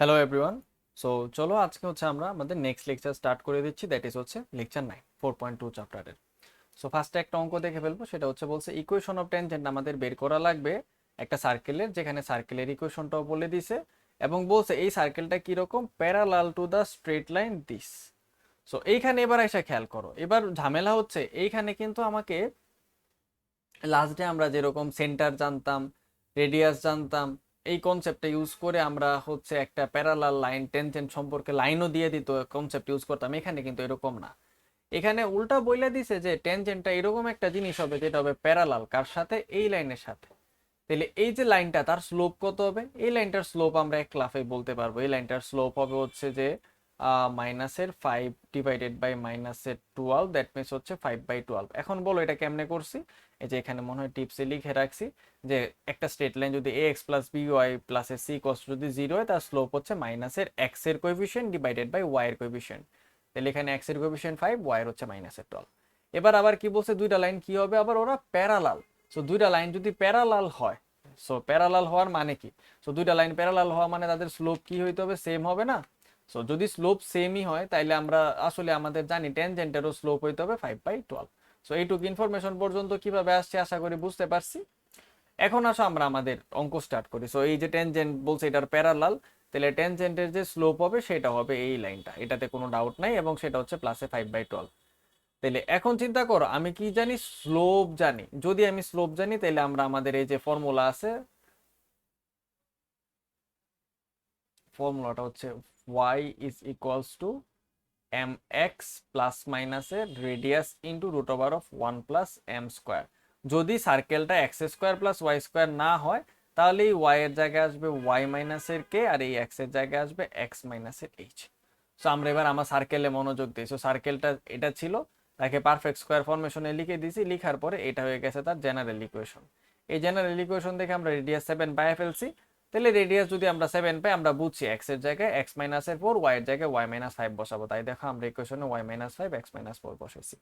Hello everyone. So চলো আজকে আমরা আমাদের নেক্সট লেকচার স্টার্ট করে দিচ্ছি, দ্যাট ইজ লেকচার 9 4.2 চ্যাপ্টারের। সো ফার্স্টে একটা অঙ্ক দেখে ফেলবো, সেটা বলছে ইকুয়েশন অফ ট্যানজেন্ট আমাদের বের করা লাগবে একটা সার্কেলের, যেখানে সার্কেলের ইকুয়েশনটাও বলে দিছে এবং বলছে এই সার্কেলটা কিরকম parallel to the straight line this. So এইখানে এবার এসে খেয়াল করো, এবার ঝামেলা হচ্ছে এইখানে কিন্তু আমাকে লাস্ট ডে আমরা যেরকম সেন্টার জানতাম, রেডিয়াস জানতাম, এই কনসেপ্টটা ইউজ করে আমরা একটা প্যারালাল লাইন টেনজেন্ট সম্পর্কে লাইনও দিয়ে দিত, কনসেপ্ট ইউজ করতাম। এখানে কিন্তু এরকম না, এখানে উল্টা বইলা দিছে যে টেনজেন্টটা এরকম একটা জিনিস হবে যেটা হবে প্যারালাল কার সাথে, এই লাইনের সাথে। তাহলে এই যে লাইনটা তার স্লোপ কত হবে, এই লাইনটার স্লোপ আমরা এক লাফে বলতে পারবো। এই লাইনটার স্লোপ হবে যে মাইনাসের 5 ডিভাইডেড বাই মাইনাসের 12, দ্যাট মিনস 5/12। এখন বলো এটা কেমনে করছি? এই যে এখানে মনে হয় টিপসে লিখে রাখছি যে একটা স্ট্রেট লাইন যদি ax plus by plus c cos যদি 0 হয়, তার স্লোপ হচ্ছে মাইনাসের x এর কোএফিসিয়েন্ট ডিভাইডেড বাই y এর কোএফিসিয়েন্ট। তাহলে এখানে x এর কোএফিসিয়েন্ট 5, y এর হচ্ছে মাইনাসের 12। এবার আবার কি বলছে, দুইটা লাইন কি হবে, আবার ওরা প্যারালাল। সো দুইটা লাইন যদি প্যারালাল হয়, সো প্যারালাল হওয়ার মানে কি, সো দুইটা লাইন প্যারালাল হওয়া মানে তাদের স্লোপ কি হইতে হবে, সেম হবে না? সো যদি স্লোপ সেমই হয় তাইলে আমরা আসলে আমাদের জানি ট্যানজেন্টেরও স্লোপ হইতে হবে 5/12। সো এইটুকু ইনফরমেশন পর্যন্ত কিভাবে আসছে আশা করি বুঝতে পারছি। এখন আসো আমরা আমাদের অঙ্ক স্টার্ট করি। সো এই যে ট্যানজেন্ট বলছে এটার প্যারালাল, তাহলে ট্যানজেন্টের যে স্লোপ হবে সেটা হবে এই লাইনটা, এটাতে কোনো ডাউট নাই, এবং সেটা হচ্ছে প্লাসে 5/12। তাহলে এখন চিন্তা করো, আমি কি জানি, স্লোপ জানি। যদি আমি স্লোপ জানি তাহলে আমরা আমাদের এই যে ফর্মুলা আছে, ফর্মুলাটা হচ্ছে y is equals to mx plus মাইনাসের radius into root over of 1 plus m square. যদি সার্কেলটা x square plus Y square না হয়, তাহলে এই y এর জায়গায় আসবে y মাইনাসের কে, আর এই x এর জায়গায় আসবে x মাইনাসের h। সো আমরা এবার আমার সার্কেলে মনোযোগ দিই। সো সার্কেলটা এটা ছিল, তাকে পারফেক্ট স্কোয়ার ফরমেশনে লিখে দিয়েছি, লিখার পরে এটা হয়ে গেছে তার জেনারেল ইকুয়েশন। এই জেনারেল ইকুয়েশন দেখে আমরা রেডিয়াস 7 পাই ফেলছি। তাহলে রেডিয়াস যদি আমরা 7 পাই, আমরা বুঝছি এক্স এর জায়গায় x মাইনাসের 4, y এর জায়গায় y মাইনাস 5 বসাবো। তাই দেখো আমরা ইকুয়েশনে y মাইনাস 5 x মাইনাস 4 বসাইছি।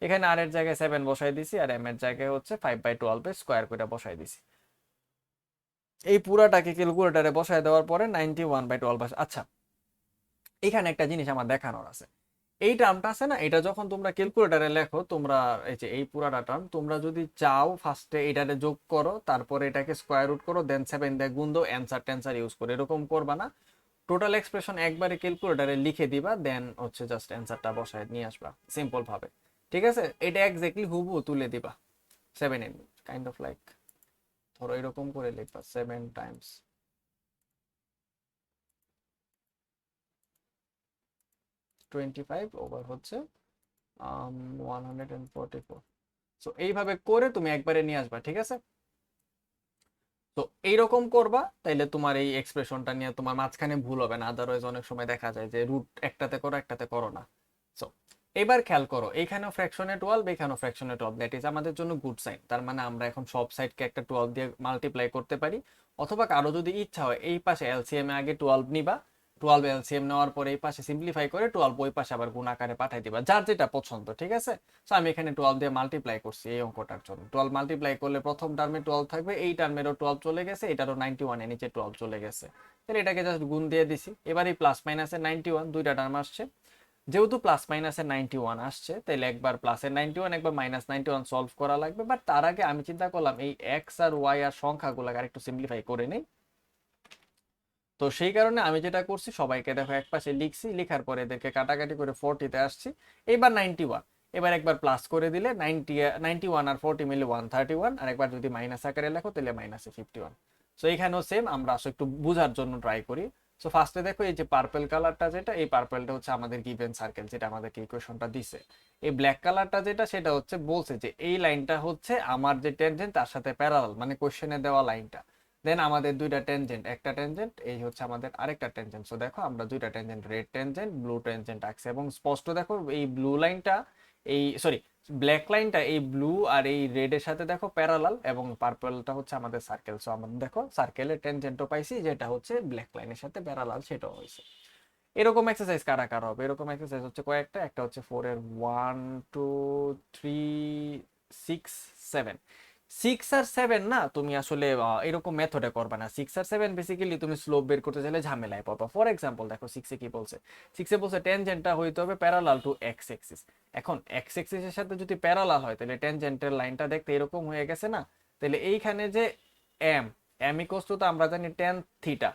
এখানে r এর জায়গায় 7 বসাই দিছি, আর m এর জায়গায় 5/12 এর স্কোয়ার করে বসাই দিছি। এই পুরাটাকে ক্যালকুলেটরে বসাই দেওয়ার পরে 91/12। আচ্ছা, এখানে একটা জিনিস আমার দেখানোর আছে। এই টার্মটা আছে না, এটা যখন তোমরা ক্যালকুলেটরে লেখো, তোমরা এই যে এই পুরাটা টার্ম তোমরা যদি চাও ফার্স্টে এটাতে যোগ করো, তারপরে এটাকে স্কোয়ার রুট করো, দেন 7 দিয়ে গুণ দাও, অ্যানসার টেন্সার ইউজ করো, এরকম করবা না। টোটাল এক্সপ্রেশন একবারে ক্যালকুলেটরে লিখে দিবা, দেন জাস্ট অ্যানসারটা বসায় নিয়ে আসবা সিম্পল ভাবে। ঠিক আছে, এটা এক্স্যাক্টলি হুবহু তুলে দিবা। 7 এর কাইন্ড অফ লাইক, ধরো এরকম করে লিখবা 7 টাইমস 25 ওভার 144। সো এইভাবে করে তুমি একবারে নিয়ে আসবা, ঠিক আছে? তো এইরকম করবা, তাইলে তোমার এই এক্সপ্রেশনটা নিয়ে তোমার মাঝখানে ভুল হবে না। আদারওয়াইজ অনেক সময় দেখা যায় যে রুট একটাতে করো একটাতে করো না। সো এবার খেয়াল করো, এইখানেও ফ্র্যাকশনে 12, এখানেও ফ্র্যাকশনে 12, দ্যাট ইজ আমাদের জন্য গুড সাইন। তার মানে আমরা এখন সব সাইডকে একটা 12 দিয়ে মাল্টিপ্লাই করতে পারি, অথবা কারো যদি ইচ্ছা হয় এই পাশে এলসিএম এ আগে 12 নিবা, 12 এলসিএম নেওয়ার পরে এই পাশে সিম্পলিফাই করে 12 ওই পাশে আবার গুণ আকারে পাঠাই দিবা, যার যেটা পছন্দ। ঠিক আছে, সো আমি এখানে 12 দিয়ে মাল্টিপ্লাই করছি এই অঙ্কটার জন্য। 12 মাল্টিপ্লাই করলে প্রথম টার্মে 12 থাকবে, এই টার্মেরও 12 চলে গেছে, এটারও 91 এর নিচে 12 চলে গেছে। তাহলে এটাকে জাস্ট গুণ দিয়ে দিছি। এবার এই প্লাস মাইনাসের 91 দুইটা টার্ম আসছে, যেহেতু প্লাস মাইনাসের 91 আসছে, তাহলে একবার প্লাসের 91 একবার মাইনাস 91 সলভ করা লাগবে। বাট তার আগে আমি চিন্তা করলাম এই এক্স আর ওয়াই আর সংখ্যাগুলোকে আরেকটু সিম্পলিফাই করে নেই। তো সেই কারণে আমি যেটা করছি, সবাইকে দেখো এক পাশে লিখছি, লিখার পরে এদেরকে কাটাকাটি করে 40 তে আসছি। এবার 91, এবার একবার প্লাস করে দিলে 91 আর 40 মিলে 131, আর একবার যদি মাইনাস আকারে লেখো তাহলে মাইনাসে 51। সো এখানেও সেম, আমরা আসলে একটু বোঝার জন্য ট্রাই করি। সো ফার্স্টে দেখো এই যে পার্পল কালারটা, যেটা এই পার্পলটা হচ্ছে আমাদের গিভেন সার্কেল, যেটা আমাদেরকে ইকুয়েশনটা দিছে। এই ব্ল্যাক কালারটা যেটা, সেটা বলছে যে এই লাইনটা হচ্ছে আমার যে টেনজেন্ট তার সাথে প্যারালাল, মানে কোশ্চেনে দেওয়া লাইনটা। দেন আমাদের দুইটা টেনজেন্ট, একটা টেনজেন্ট এই হচ্ছে আমাদের আরেকটা টেনজেন্ট। সো দেখো আমরা দুইটা tangent, red tangent blue tangent আঁকছি, এবং স্পষ্ট দেখো এই ব্লু লাইনটা, এই সরি ব্ল্যাক লাইনটা এই ব্লু আর এই রেড এর সাথে দেখো প্যারালাল, এবং পার্পলটা হচ্ছে আমাদের সার্কেল। সো আমাদের দেখো সার্কেলের টেনজেন্টও পাইছি, যেটা হচ্ছে ব্ল্যাক লাইনের সাথে প্যারালাল, সেটাও হয়েছে। এরকম এক্সারসাইজ কারা কারা হবে, এরকম এক্সারসাইজ হচ্ছে কয়েকটা, একটা হচ্ছে 4 এর 1 2 3 6 7। 6 আর 7 না তুমি আসলে এরকম মেথডে করবা না। 6 আর 7 বেসিক্যালি তুমি স্লোপ বের করতে চাইলে ঝামেলায় পড়বা। ফর এক্সাম্পল দেখো 6 এ কি বলছে, 6 এ বলছে ট্যানজেন্টটা হইতে হবে প্যারালাল টু এক্স এক্সিস। এখন এক্স এক্সিসের সাথে যদি প্যারালাল হয় তাহলে ট্যানজেন্টের লাইনটা দেখতে এরকম হয়ে গেছে না। তাহলে এইখানে যে এম এম ইকুয়ালস টু, তো আমরা জানি ট্যান থিটা।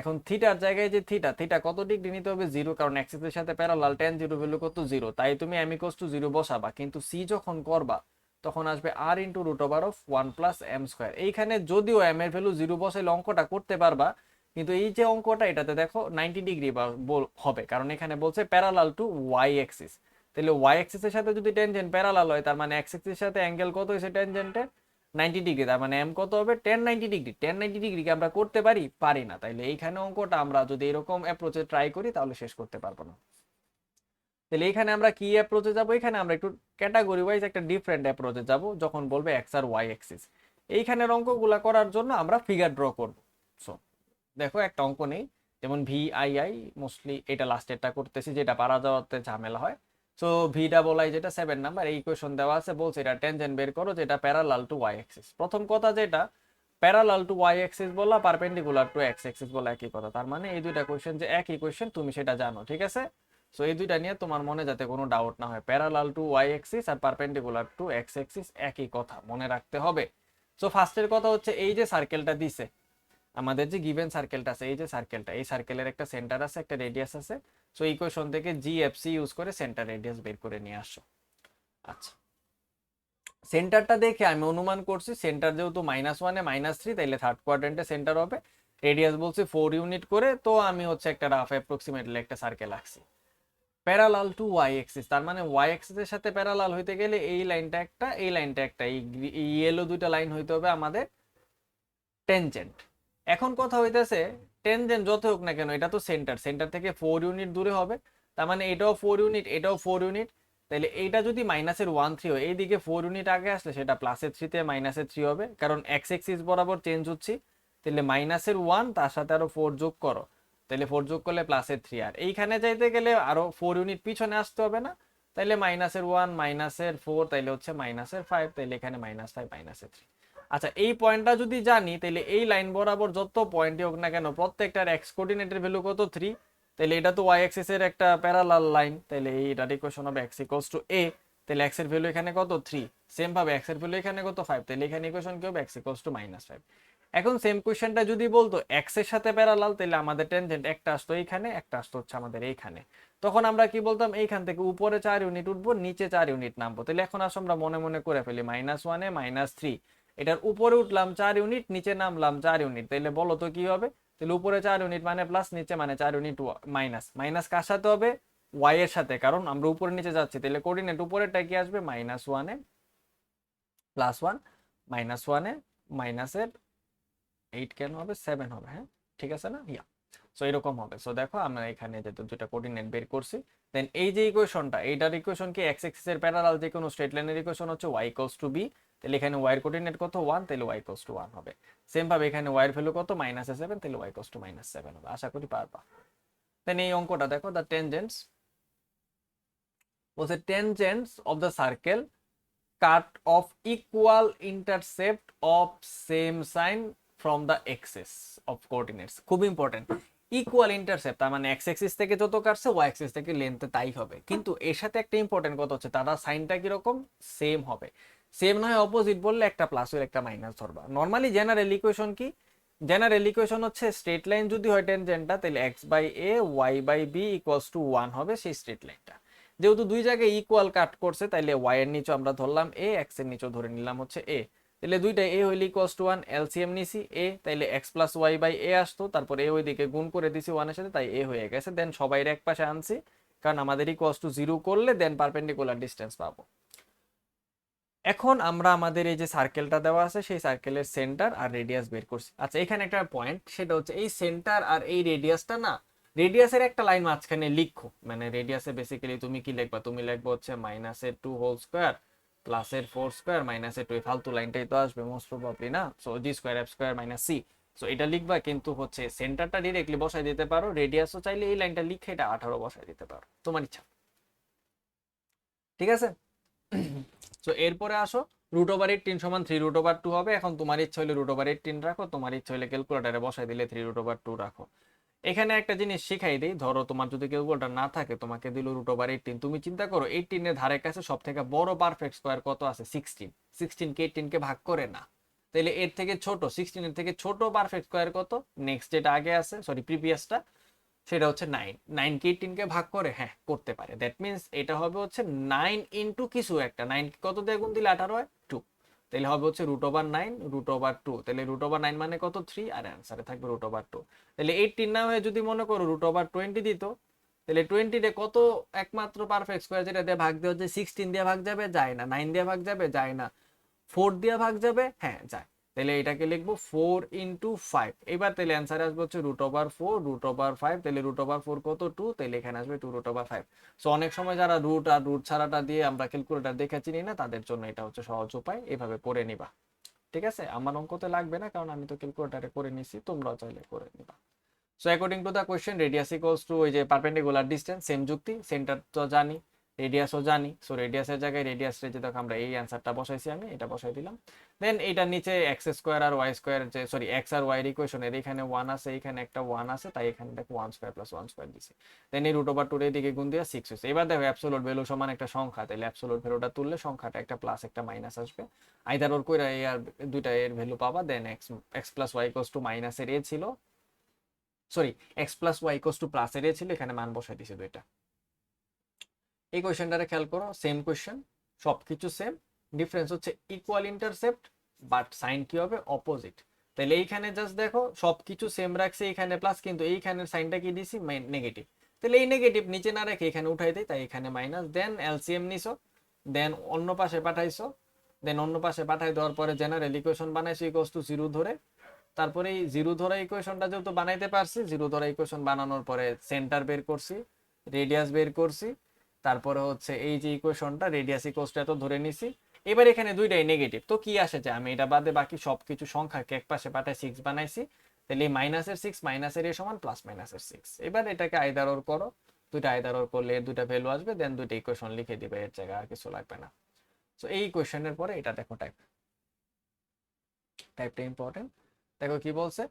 এখন থিটার জায়গায় যে থিটা, থিটা কত ডিগ্রি নিতে হবে 0, কারণ এক্সিসের সাথে প্যারালাল, ট্যান 0 ভ্যালু কত 0, তাই তুমি এম ইকুয়ালস টু 0 বসাবা। কিন্তু সি যখন করবা তখন আসবে r into root over of 1 plus m square. এইখানে যদিও এম এর ভ্যালু 0 বসাইলে অঙ্কটা করতে পারবা, কিন্তু এই যে অঙ্কটা এটাতে দেখো 90 ডিগ্রি বা হবে, কারণ এখানে বলছে প্যারালাল টু ওয়াই এক্সিস। তাহলে ওয়াই এক্সিসের সাথে যদি ট্যানজেন্ট প্যারালাল হয়, তার মানে এক্স এক্সিসের সাথে অ্যাঙ্গেল কত হয়েছে ট্যানজেন্টের 90 ডিগ্রি, তার মানে এম কত হবে 1090 ডিগ্রি। 1090 ডিগ্রি কি আমরা করতে পারি? পারি না। তাইলে এইখানে অঙ্কটা আমরা যদি এরকম অ্যাপ্রোচে ট্রাই করি তাহলে শেষ করতে পারবো না। তাহলে এখানে আমরা কি অ্যাপ্রোচে যাব? এখানে আমরা একটু ক্যাটাগরি ওয়াইজ একটা ডিফারেন্ট অ্যাপ্রোচে যাব, যখন বলবে এক্স আর ওয়াই এক্সিস। এইখানের অঙ্কগুলা করার জন্য আমরা ফিগার ড্র করব। সো দেখো একটা অঙ্ক নেই, যেমন ভি আই আই, মোস্টলি এটা লাস্টেরটা করতেছি, যেটা পারা যাওয়াতে ঝামেলা হয়। সো ভি ডাবল আই যেটা 7 নাম্বার, এই ইকুয়েশন দেওয়া আছে, বলছে এটা টেনজেন্ট বের করো যেটা প্যারালাল টু ওয়াই এক্সিস। প্রথম কথা যেটা প্যারালাল টু ওয়াই এক্সিস বলা, পারপেন্ডিকুলার টু এক্স এক্সিস বলা একই কথা। তার মানে এই দুইটা কোয়েশ্চেন যে একই কোয়েশ্চেন তুমি সেটা জানো, ঠিক আছে? সো এই দুইটা নিয়ে তোমার মনে যাতে কোনো ডাউট না হয়, প্যারালাল টু ওয়াই এক্সিস আর পারপেন্ডিকুলার টু এক্স এক্সিস একই কথা, মনে রাখতে হবে। সো ফার্স্টের কথা হচ্ছে এই যে সার্কেলটা দিছে আমাদের, যে গিভেন সার্কেলটা আছে, এই যে সার্কেলটা, এই সার্কেলের একটা সেন্টার আছে, একটা রেডিয়াস আছে। সো ইকুয়েশন থেকে জিএফসি ইউজ করে সেন্টার রেডিয়াস বের করে নিয়ে আসো। আচ্ছা, সেন্টারটা দেখে আমি অনুমান করছি সেন্টার যেহেতু -1 এ -3, তাইলে থার্ড কোয়াড্রেন্টে সেন্টার হবে। রেডিয়াস বলছে 4 ইউনিট করে, তো আমি হচ্ছে একটা রাফ অ্যাপ্রক্সিমেটলি একটা সার্কেল আঁকছি প্যারালাল টু ওয়াই এক্সিস। তার মানে ওয়াই এক্সিসের সাথে প্যারালাল হইতে গেলে এই লাইনটা একটা, এই লাইনটা একটা, এই ইয়েলো দুইটা লাইন হইতে হবে আমাদের টেনজেন্ট। এখন কথা হইতেছে টেনজেন্ট যত হোক না কেন এটা তো সেন্টার, সেন্টার থেকে 4 ইউনিট দূরে হবে। তার মানে এটাও 4 ইউনিট, এটাও 4 ইউনিট। তাহলে এইটা যদি -1 3 হয়, এইদিকে 4 ইউনিট আগে আসলে সেটা +3 তে -3 হবে, কারণ এক্স এক্সিস বরাবর চেঞ্জ হচ্ছে। তাহলে -1 তার সাথে আরো 4 যোগ করো, তাহলে 4 যোগ করলে +3, আর এইখানে যাইতে গেলে আরো 4 ইউনিট পিছনে আসতে হবে না? তাইলে -1 -4, তাইলে হচ্ছে -5, তাইলে এখানে -5 -3। আচ্ছা, এই পয়েন্টটা যদি জানি তাহলে এই লাইন বরাবর যত পয়েন্টই হোক না কেন প্রত্যেকটার এক্স কোঅর্ডিনেটের ভ্যালু কত 3। তাহলে এটা তো ওয়াই অ্যাক্সিস এর একটা প্যারালাল লাইন, তাহলে এইটার ইকুয়েশন হবে x ইকুয়ালস টু a। তাহলে x এর ভ্যালু এখানে কত 3, সেম ভাবে x এর ভ্যালু এখানে কত 5, তাহলে এখানে ইকুয়েশন কি হবে x ইকুয়ালস টু -5। এখন সেম কোশ্চেনটা যদি বলতো x এর সাথে প্যারালাল, তাহলে আমাদের টেনজেন্ট একটা আসতো এইখানে, একটা আসতো হচ্ছে আমাদের এইখানে। তখন আমরা কি বলতাম, এইখান থেকে উপরে 4 ইউনিট উঠবো, নিচে 4 ইউনিট নামবো। তাহলে এখন আসো আমরা মনে মনে করে ফেলি, -1 এ -3, এটার উপরে উঠলাম 4 ইউনিট, নিচে নামলাম 4 ইউনিট, তাহলে বলো তো কি হবে? তাহলে উপরে 4 ইউনিট মানে প্লাস, নিচে মানে 4 ইউনিট মাইনাস। মাইনাস কার সাথে হবে? ওয়াই এর সাথে, কারণ আমরা উপরে নিচে যাচ্ছি। তাহলে কোঅর্ডিনেট উপরেরটা কি আসবে? -1 এ +1, -1 এ মাইনাসের 8 কেন হবে? 7 হবে। হ্যাঁ ঠিক আছে না? ইয়া, সো এরকম হবে। সো দেখো আমরা এখানে যে দুটো কোঅর্ডিনেট বের করছি, দেন এই যে ইকুয়েশনটা, এইটার ইকুয়েশন কি এক্স এক্সিস এর প্যারালাল যে কোনো স্ট্রেট লাইনের ইকুয়েশন হচ্ছে y ইকুয়ালস টু b। তাহলে এখানে y এর কোঅর্ডিনেট কত 1, তাহলে y ইকুয়ালস টু 1 হবে। সেম ভাবে এখানে y এর ভ্যালু কত -7, তাহলে y ইকুয়ালস টু -7 হবে। আশা করি পারবা। দেন এই অঙ্কটা দেখো, the টেনজেন্টস was a tangents of the circle cut of equal intercept of same sign from the axis of coordinates। খুব ইম্পর্টেন্ট, ইকুয়াল ইন্টারসেপ্ট, তার মানে এক্স অ্যাক্সিস থেকে যত কাটছে ওয়াই অ্যাক্সিস থেকে লেন্থ তাই হবে। কিন্তু এর সাথে একটা ইম্পর্টেন্ট কথা হচ্ছে তারা সাইনটা কি রকম? সেম হবে। সেম নয় অপোজিট বললে একটা প্লাস হলে একটা মাইনাস ধরবা। নরমালি জেনারেল ইকুয়েশন কি? জেনারেল ইকুয়েশন হচ্ছে স্ট্রেট লাইন যদি হয় টেনজেন্টটা, তাহলে x/a y/b ইকুয়ালস টু 1 হবে সেই স্ট্রেট লাইনটা। যেহেতু দুই জায়গায় ইকুয়াল কাট করছে, তাইলে y এর নিচে আমরা ধরলাম a, x এর নিচে ধরে নিলাম হচ্ছে a। তাহলে দুইটা a হইলে ইকুয়ালস টু 1, এলসিএম নিছি a, তাইলে x plus Y by a আসতো, তারপর a ওইদিকে গুণ করে দিছি 1 এর সাথে, তাই a হয়ে গেছে। দেন সবাই এক পাশে আনছি, কারণ আমাদের ইকুয়ালস টু 0 করলে দেন পারপেন্ডিকুলার ডিসটেন্স পাবো। এখন আমরা আমাদের এই যে সার্কেলটা দেওয়া আছে সেই সার্কেলের সেন্টার আর রেডিয়াস বের করছি। আচ্ছা, এখানে একটা পয়েন্ট, সেটা হচ্ছে এই সেন্টার আর এই রেডিয়াসটা না, রেডিয়াসের একটা লাইন মাঝখানে লিখো। মানে রেডিয়াসে বেসিক্যালি তুমি কি লিখবা? তুমি লিখবা হচ্ছে -2 হোল স্কয়ার +4 স্কয়ার -2, এই ফালতু লাইনটাই তো আসবে মোস্ট প্রবাবলি না। So g square f square - c, so এটা লিখবা। কিন্তু হচ্ছে সেন্টারটা ডিরেক্টলি বসাই দিতে পারো, রেডিয়াসও চাইলে এই লাইনটা লিখে এটা 18 বসাই দিতে পারো, তোমার ইচ্ছা। ঠিক আছে? তো এরপরে আসো, √18 সমান 3√2 হবে। এখন তোমার ইচ্ছা হলে √18 রাখো, তোমার ইচ্ছা হলে ক্যালকুলেটারে বসাই দিলে 3√2 রাখো। এখানে একটা জিনিস শিখাই দিই, ধরো তোমার যদি ক্যালকুলেটর না থাকে, তোমাকে দিল √18, তুমি চিন্তা করো 18 এর ধারে কাছে সব থেকে বড় পারফেক্ট স্কোয়ার কত আছে? 16। 16 কে 18 কে ভাগ করে না, তাহলে এর থেকে ছোট 16 এর থেকে ছোট পারফেক্ট স্কোয়ার কত? নেক্সট যেটা আগে আছে, সরি প্রিভিয়াসটা, সেটা হচ্ছে 9। 9 কে 18 কে ভাগ করে, হ্যাঁ করতে পারে। দ্যাট মিনস এটা হবে হচ্ছে 9 ইন্টু কিছু একটা। 9 কত দিয়ে গুণ দিলে 18 হয়? 2। তাহলে হবে হচ্ছে √9 √2। তাহলে √9 মানে কত? 3। আর অ্যান্সারে থাকবে √2। তাহলে 18 না হয়ে যদি মনে করো √20 দিত, তাহলে 20 তে কত একমাত্র পারফেক্ট স্কোয়ার যেটা দিয়ে ভাগ দেওয়া হচ্ছে? 16 দিয়ে ভাগ যাবে? যায় না। 9 দিয়ে ভাগ যাবে? যায় না। 4 দিয়ে ভাগ যাবে? হ্যাঁ যায়। তাহলে এটাকে লিখবো 4 ইন্টু 5। এবার তাহলে অ্যান্সার আসবে হচ্ছে √4 √5। তাহলে √4 কত? 2। তাহলে এখানে আসবে 2√5। সো অনেক সময় যারা রুট আর রুট ছাড়াটা দিয়ে আমরা ক্যালকুলেটর দেখে চিনি না, তাদের জন্য এটা হচ্ছে সহজ উপায়, এভাবে করে নিবা। ঠিক আছে, আমার অঙ্কতে লাগবে না, কারণ আমি তো ক্যালকুলেটরে করে নিছি, তোমরাও চাইলে করে নিবা। So according to the question, radius equals to ওই যে পারপেন্ডিকুলার ডিসটেন্স, সেম যুক্তি, সেন্টার তো জানি, রেডিয়াসও জানি। সো রেডিয়াসের জায়গায় রেডিয়াস রেখে দেখো আমরা এই অ্যান্সারটা বসাইছি, আমি এটা বসাই দিলাম। দেন এটার নিচে এক্স স্কোয়ার আর ওয়াই স্কোয়ার, যে সরি এক্স আর ওয়াই ইকুয়েশনের এখানে 1 আছে, এখানে একটা 1 আছে, তাই এখানে দেখো 1² + 1² দিছি। দেন এই √2 এর দিকে গুণ দিয়ে 6 হয়েছে। এবার দেখো অ্যাবসোলুট ভ্যালু সমান একটা সংখ্যা, তাহলে অ্যাবসোলুট ভ্যালুটা তুললে সংখ্যাটা একটা প্লাস একটা মাইনাস আসবে। আইদার ওর কইরা এই আর দুইটা এর ভ্যালু পাবা। Then x plus y equals to মাইনাসের এ ছিল, sorry x plus y equals to প্লাসের এ ছিল, এখানে মান বসাই দিছে দুইটা। এই কোয়েশ্চেনটারে খেয়াল করো, সেম কোয়েশ্চেন, সবকিছু সেম, ডিফারেন্স হচ্ছে ইকুয়াল ইন্টারসেপ্ট, বাট সাইন কি হবে? অপোজিট। তাহলে এইখানে জাস্ট দেখো সবকিছু সেম রাখছে, এখানে প্লাস, কিন্তু এইখানের সাইনটা কি দিছি? নেগেটিভ। তাহলে এই নেগেটিভ নিচে না রেখে এখানে উঠাই দেয়, তাই এখানে মাইনাস। দেন এলসিএম নিছো, দেন অন্য পাশে পাঠাইছো, দেন অন্য পাশে পাঠাই দেওয়ার পরে জেনারেল ইকুয়েশন বানাইছো ইকুয়ালস টু 0 ধরে। তারপরে এই 0 ধরা ইকুয়েশনটা যেহেতু বানাইতে পারছি, 0 ধরা ইকুয়েশন বানানোর পরে সেন্টার বের করছি, রেডিয়াস বের করছি, তারপরে হচ্ছে এই যে ইকুয়েশনটা রেডিয়াস ইকুয়ালস টু এত ধরে নিছি। এবার এখানে দুইটাই নেগেটিভ, তো কি আসে যে আমি এটা বাদে বাকি সবকিছু সংখ্যাকে এক পাশে পাঠায় 6 বানাইছি। তাহলে এই মাইনাসের 6 মাইনাসের এ সমান প্লাস মাইনাসের 6। এবার এটাকে আইদার ওর করো, দুইটা আইদার ওর করলে এর দুইটা ভ্যালু আসবে, দেন দুইটা ইকুয়েশন লিখে দিবে, এর জায়গায় আর কিছু লাগবে না। সো এই কোয়েশ্চেনের পরে এটা দেখো টাইপ, টাইপটা ইম্পর্টেন্ট। দেখো কি বলছে,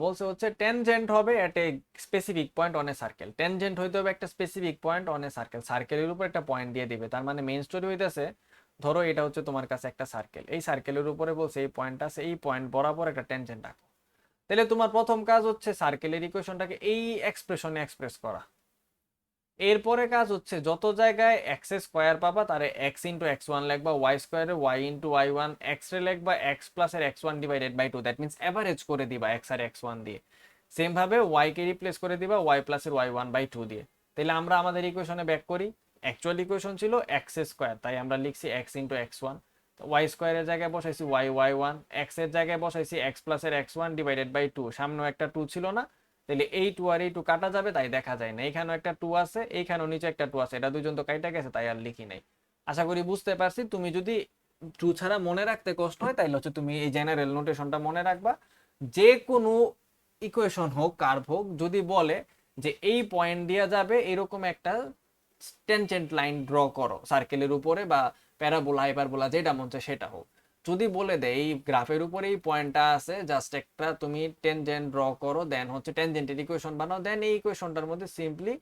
বলছে হচ্ছে টেনজেন্ট হবে at a specific point on a circle. Tangent হইতে হবে একটা specific point on a circle, সার্কেলের উপর একটা পয়েন্ট দিয়ে দিবে। তার মানে মেইন স্টোরি হইতেছে, ধরো এটা হচ্ছে তোমার কাছে একটা সার্কেল, এই সার্কেলের উপরে বলছে এই পয়েন্ট আছে, এই পয়েন্ট বরাবর একটা টেনজেন্ট রাখো। তাহলে তোমার প্রথম কাজ হচ্ছে সার্কেলের ইকুয়েশনটাকে এই এক্সপ্রেশনে এক্সপ্রেস করা। এরপরে কাজ হচ্ছে যত জায়গায় এক্স স্কোয়ার পাবা তারে এক্স ইন্টু x1 লিখবা, ওয়াই স্কোয়ারে Y into y1, X ray লিখবা এক্স প্লাস এর x1 divided by 2, that means average করে দিবা এক্স আর x1 দিয়ে। সেম ভাবে ওয়াই কে রিপ্লেস করে দিবা ওয়াই প্লাস এর y1/2 দিয়ে। তাহলে আমরা আমাদের ইকুয়েশনে ব্যাক করি, অ্যাকচুয়াল ইকুয়েশন ছিল এক্স স্কোয়ার, তাই আমরা লিখছি এক্স ইন্টু x1, ওয়াই স্কোয়ারের জায়গায় বসাইছি y1, এক্স এর জায়গায় বসাইছি এক্স প্লাস এর x1 ডিভাইডেড বাই 2, সামনেও একটা 2 ছিল না, তাহলে এই 2 আর এই 2 কাটা যাবে, তাই দেখা যায় না। এখানেও একটা 2 আছে, এইখানেও নিচে একটা 2 আছে, এটা দুইজন তো কাটা গেছে, তাই আর লিখি নাই। আশা করি বুঝতে পারছি। তুমি যদি 2 ছাড়া মনে রাখতে কষ্ট হয়, তাইলে হচ্ছে তুমি এই জেনারেল নোটেশনটা মনে রাখবা। যে কোনো ইকুয়েশন হোক, কার্ভ হোক, যদি বলে যে এই পয়েন্ট দেয়া যাবে, এরকম একটা টেনজেন্ট লাইন ড্র করো সার্কেলের উপরে, বা প্যারাবোলা হাইপারবোলা যেটা মন চায় সেটা হোক। যদি বলে দেয় এই গ্রাফের উপরে এই পয়েন্টটা আছে, জাস্ট একটা তুমি টেনজেন্ট ড্র করো, দেন হচ্ছে টেনজেন্টের ইকুয়েশন বানাও, দেন এই ইকুয়েশনটার মধ্যে সিম্পলি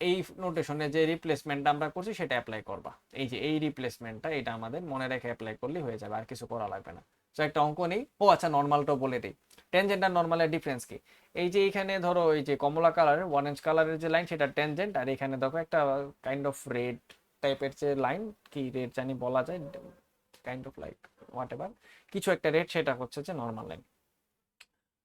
এই নোটেশনে যে রিপ্লেসমেন্টটা আমরা করছি সেটা অ্যাপ্লাই করবা। এই যে এই রিপ্লেসমেন্টটা, এটা আমাদের মনে রেখে অ্যাপ্লাই করলেই হয়ে যাবে, আর কিছু করা লাগবে না। তো একটা অঙ্ক নেই। ও আচ্ছা, নর্মালটাও বলে দিই। টেনজেন্ট আর নর্মালের ডিফারেন্স কি? এই যে এখানে ধরো এই যে কমলা কালারের অরেঞ্জ কালারের যে লাইন, সেটা টেনজেন্ট, আর এখানে দেখো একটা কাইন্ড অফ রেড টাইপের যে লাইন, কি রেড জানি বলা যায়, kind of like what ever, কিছু একটা রেড, সেটা হচ্ছে যে নর্মাল লাইন।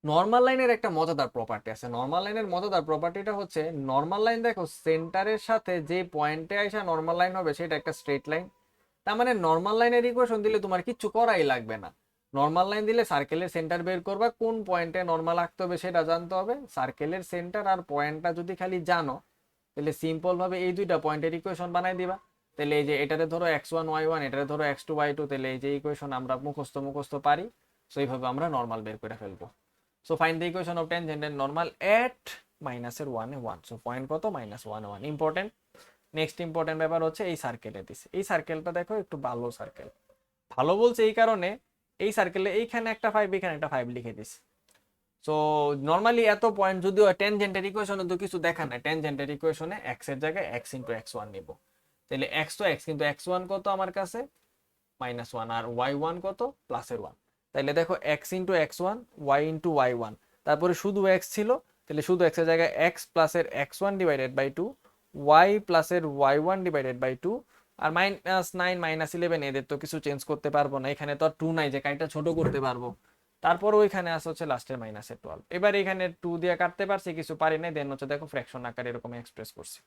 নর্মাল লাইনের একটা মজাদার প্রপার্টি আছে। নর্মাল লাইনের মজাদার প্রপার্টিটা হচ্ছে, নর্মাল লাইন দেখো সেন্টারের সাথে যে পয়েন্টে আসা নর্মাল লাইন হবে সেটা একটা স্ট্রেট লাইন। তার মানে নর্মাল লাইনের ইকুয়েশন দিলে তোমার কিচ্ছু করাই লাগবে না। নর্মাল লাইন দিলে সার্কেলের সেন্টার বের করবা, কোন পয়েন্টে নর্মাল আঁকতে হবে সেটা জানতে হবে। সার্কেলের সেন্টার আর পয়েন্টটা যদি খালি জানো, তাহলে সিম্পল ভাবে এই দুইটা পয়েন্টের ইকুয়েশন বানাই দিবা। তাহলে এই যে এটাতে ধরো x1 y1, এটাতে ধরো x2 y2, তাহলে এই যে ইকুয়েশন আমরা মুখস্থ মুখস্থ পারি। সো এইভাবে আমরা নর্মাল বের করে ফেলবো। So find the equation of tangent and normal at minus এর 1 এ 1. So পয়েন্ট কত? -1 1 ইম্পর্টেন্ট। নেক্সট ইম্পর্টেন্ট ব্যাপার হচ্ছে এই সার্কেলে দিছে, এই সার্কেলটা দেখো একটু ভালো সার্কেল, ভালো বলছে এই কারণে, এই সার্কেলে এইখানে একটা 5 এখানে একটা 5 লিখে দিছি। সো নরমালি এত পয়েন্ট যদিও ট্যানজেন্টের ইকুয়েশনে তো কিছু দেখা নাই, ট্যানজেন্টের ইকুয়েশনে x এর জায়গায় x ইনটু x1 নিব। তাহলে x তো x, কিন্তু x1 কত আমার কাছে -1, আর y1 কত +1। তাহলে দেখো x into x1, y into y1, তারপরে শুধু x ছিল, তাহলে শুধু x এর জায়গায় x প্লাসের x1 ডিভাইডেড বাই 2, y প্লাসের y1 ডিভাইডেড বাই 2, আর -9 -11 এদের তো কিছু চেঞ্জ করতে পারবো না, এখানে তো আর 2 নাই যে কাইটা ছোট করতে পারবো। তারপর ওইখানে আসে হচ্ছে লাস্টের -12। এবার এখানে 2 দিয়ে কাটতে পারছি, কিছু পারি নাই, দেন হচ্ছে দেখো ফ্র্যাকশন আকারে এরকম এক্সপ্রেস করছি।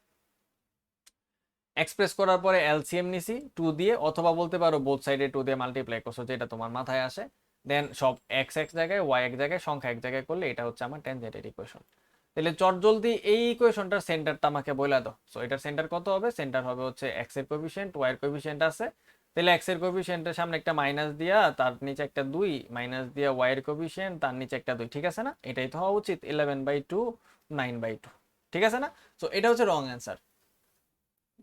এক্সপ্রেস করার পরে এলসিএম নিছি 2 দিয়ে, অথবা বলতে পারো বোথ সাইডে 2 দিয়ে মাল্টিপ্লাই করছো, যেটা তোমার মাথায় আসে। দেন সব x এক জায়গায়, y এক জায়গায়, সংখ্যা এক জায়গায় করলে এটা হচ্ছে আমার ট্যানজেন্টের ইকুয়েশন। তাহলে চটজলদি এই ইকুয়েশনটার সেন্টারটা আমাকে বলে দাও। সো এটার সেন্টার কত হবে? সেন্টার হবে হচ্ছে x এর কোএফিসিয়েন্ট, y এর কোএফিসিয়েন্ট আছে, তাহলে x এর কোএফিসিয়েন্টের সামনে একটা মাইনাস দিয়া তার নিচে একটা 2, মাইনাস দিয়া y এর কোএফিসিয়েন্ট তার নিচে একটা 2, ঠিক আছে না? এটাই তো হওয়া উচিত, 11/2 9/2, ঠিক আছে না? সো এটা হচ্ছে রং অ্যান্সার।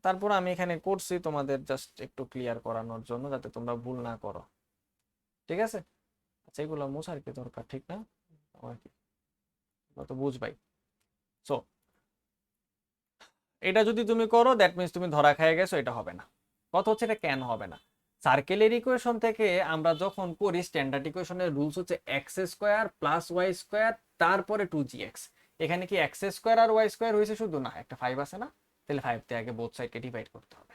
তারপর আমি এখানে করছি তোমাদের জাস্ট একটু ক্লিয়ার করানোর জন্য, যাতে তোমরা ভুল না করো, ঠিক আছে? আচ্ছা, এগুলো মোছার কি দরকার, ঠিক না? আমার কি তো বুঝবাই। সো এটা যদি তুমি করো দ্যাট মিনস তুমি ধরা খেয়ে গেছো, এটা হবে না। কথা হচ্ছে এটা কেন হবে না? সার্কেলের ইকুয়েশন থেকে আমরা যখন করি, স্ট্যান্ডার্ড ইকুয়েশনের রুলস হচ্ছে X square plus Y square তারপরে 2gx। এখানে কি এক্স স্কোয়ার আর ওয়াই স্কোয়ার হয়েছে শুধু? না, একটা 5 আছে না, তাহলে 5 দিয়ে আগে বোথ সাইডকে ডিভাইড করতে হবে,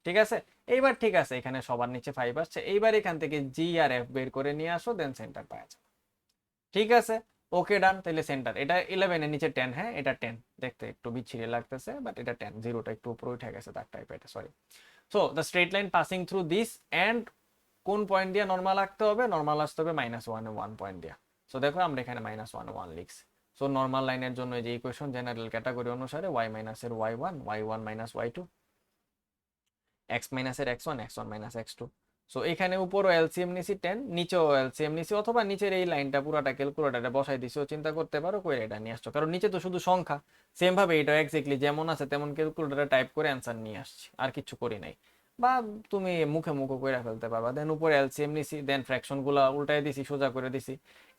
ঠিক আছে? এইবার ঠিক আছে, এখানে সবার নিচে 5 আসছে, এইবার এখান থেকে জি আর এফ বের করে নিয়ে আসো, দেন সেন্টার পাওয়া যাবে, ঠিক আছে? ওকে ডান। তাহলে সেন্টার এটা 11 এর নিচে 10, হ্যাঁ এটা 10, দেখতে একটু বিচ্ছিরি লাগতেছে বাট এটা 10, জিরোটা একটু উপরে উঠে গেছে তার টাইপ, এটা sorry. So the straight line passing through this end কোন পয়েন্ট দিয়ে নরমাল আঁকতে হবে? নরমাল আসতে হবে -1 1 পয়েন্ট দিয়ে। সো দেখো আমরা এখানে -1 1 লিখছি। সো নরমাল লাইনের জন্য এই যে ইকুয়েশন জেনারেল ক্যাটাগরি অনুসারে y মাইনাস এর y1, y1 minus y2, x minus এর x1, x1 minus x2। So এখানে উপরও এলসিএম নিছি 10, নিচেও এলসিএম নিছি, অথবা নিচের এই লাইনটা পুরোটা ক্যালকুলেটরে বসাই দিছি, চিন্তা করতে পারো কই এটা নিয়ে আসছো, কারণ নিচে তো শুধু সংখ্যা। সেম ভাবে এটা এক্স্যাক্টলি যেমন আছে তেমন ক্যালকুলেটরে টাইপ করে অ্যান্সার নিয়ে আসছি, আর কিছু করি নাই। বা তুমি মুখে মুখে কইরা ফেলতে পারবা। দেন উপরে এলসিএম নিছি, দেন ফ্র্যাকশন গুলা উল্টাই দিছি, সোজা করে দিছি।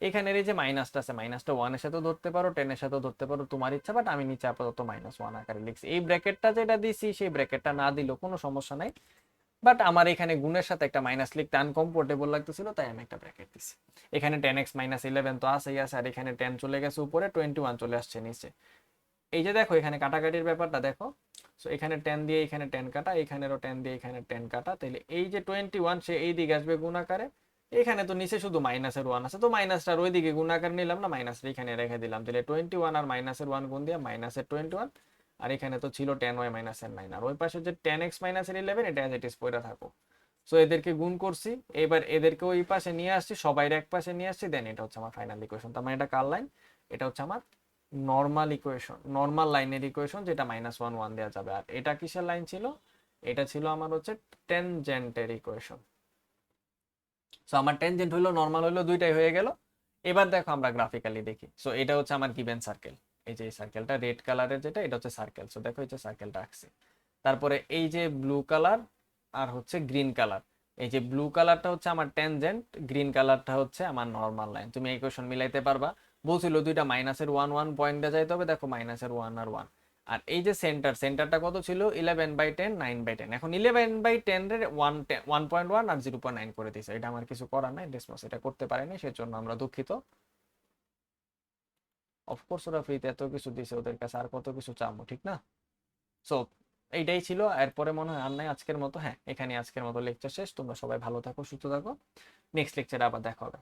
এখানের এই যে মাইনাসটা আছে, মাইনাসটা 1 এর সাথে ধরতে পারো, 10 এর সাথে ধরতে পারো, তোমার ইচ্ছা, বাট আমি নিচে আপাতত -1 আকারে লিখছি। এই ব্র্যাকেটটা যেটা দিছি সেই ব্র্যাকেটটা না দিলেও কোনো সমস্যা নাই, বাট আমার এখানে গুণের সাথে একটা মাইনাস লিখতে আনকমফোর্টেবল লাগতেছিল, তাই আমি একটা ব্র্যাকেট দিছি। এখানে 10x - 11 তো আছেই আছে, আর এখানে 10 চলে গেছে উপরে, 21 চলে আসছে নিচে। এই যে দেখো এখানে কাটাকাটির ব্যাপারটা দেখো। সো এখানে 10 দিয়ে এখানে 10 কাটা, এখানেরও 10 দিয়ে এখানে 10 কাটা, তাহলে এই যে 21 সে এই দিকে আসবে গুণ আকারে। এখানে তো নিচে শুধু -1 আছে, তো মাইনাসটার ওই দিকে গুণ আকারে নিলাম না, মাইনাসটা এখানে রেখে দিলাম, তাহলে 21 আর -1 গুণ দিয়ে -21। আর এখানে তো ছিল 10y - 9, আর ওই পাশে যে 10x - 11 এটা অ্যাজ ইট ইজ পড়ে থাকো। সো এদেরকে গুণ করছি, এবার এদেরকে ওই পাশে নিয়ে আসছি, সবাই এক পাশে নিয়ে আসছি, দেন এটা হচ্ছে আমার ফাইনাল ইকুয়েশন। তার মানে এটা কার লাইন? এটা হচ্ছে আমার নর্মাল ইকুয়েশন, নর্মাল লাইনের ইকুয়েশন, যেটা -1 1 দেওয়া যাবে। আর এটা কিসের লাইন ছিল? এটা ছিল আমার হচ্ছে টেনজেন্টের ইকুয়েশন। সো আমার টেনজেন্ট হইলো, নর্মাল হইলো, দুইটাই হয়ে গেল। এবার দেখো আমরা গ্রাফিক্যালি দেখি। সো এটা হচ্ছে আমার গিভেন সার্কেল, এই যে সার্কেলটা রেড কালারের যেটা, এটা হচ্ছে সার্কেল। সো দেখো এই যে সার্কেলটা আঁকছি, তারপরে এই যে ব্লু কালার আর হচ্ছে গ্রিন কালার, এই যে ব্লু কালারটা হচ্ছে আমার ট্যানজেন্ট, গ্রিন কালারটা হচ্ছে আমার নর্মাল লাইন। তুমি ইকুয়েশন মিলাইতে পারবা। বলছিল দুইটা -1 1 পয়েন্ট দিয়ে যাইতে হবে, দেখো -1 আর 1। আর এই যে সেন্টারটা কত ছিল? 11/10 9/10। এখন 11/10 এর 1.1 আর 0.9 করে দিছে, এটা আমার কিছু করার নাই, ডিসমাস এটা করতে পারেনি, সেজন্য আমরা দুঃখিত। অফকোর্স ওরা ফ্রিতে এত কিছু দিছে, ওদের কাছে আর কত কিছু চাবো, ঠিক না? সো এইটাই ছিল, এরপরে মনে হয় আর নাই আজকের মতো। হ্যাঁ, এখানে আজকের মতো লেকচার শেষ। তোমরা সবাই ভালো থাকো, সুস্থ থাকো, নেক্সট লেকচারে আবার দেখা হবে।